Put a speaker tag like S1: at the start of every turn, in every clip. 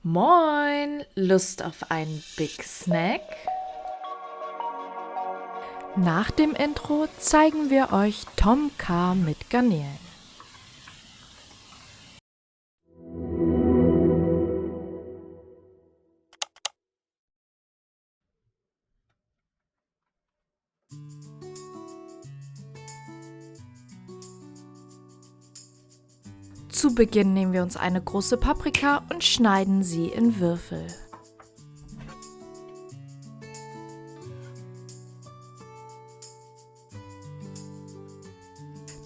S1: Moin! Lust auf einen Big Snack? Nach dem Intro zeigen wir euch Tom K. mit Garnelen. Zu Beginn nehmen wir uns eine große Paprika und schneiden sie in Würfel.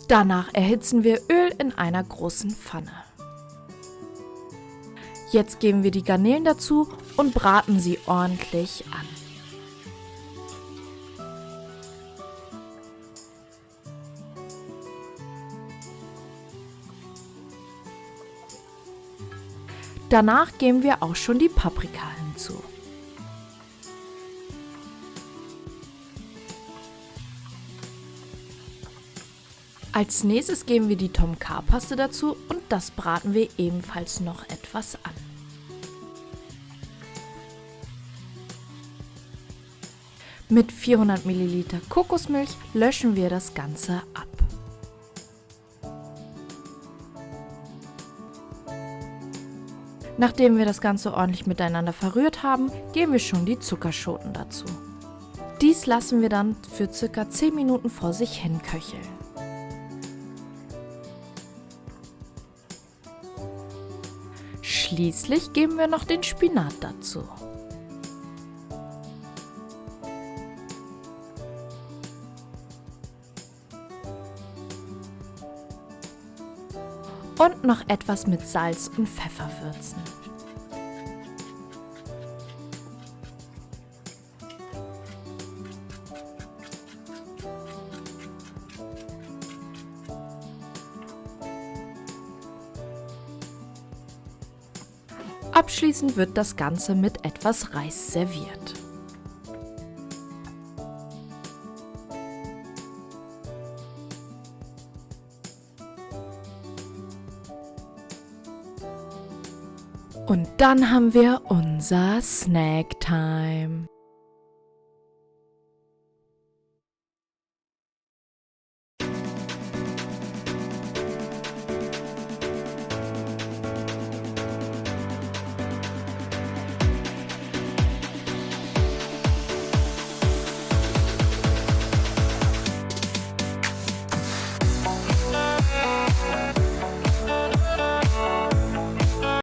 S1: Danach erhitzen wir Öl in einer großen Pfanne. Jetzt geben wir die Garnelen dazu und braten sie ordentlich an. Danach geben wir auch schon die Paprika hinzu. Als nächstes geben wir die Tom K. Paste dazu und das braten wir ebenfalls noch etwas an. Mit 400 ml Kokosmilch löschen wir das Ganze ab. Nachdem wir das Ganze ordentlich miteinander verrührt haben, geben wir schon die Zuckerschoten dazu. Dies lassen wir dann für ca. 10 Minuten vor sich hin köcheln. Schließlich geben wir noch den Spinat dazu. Und noch etwas mit Salz und Pfeffer würzen. Abschließend wird das Ganze mit etwas Reis serviert. Und dann haben wir unser Snack Time.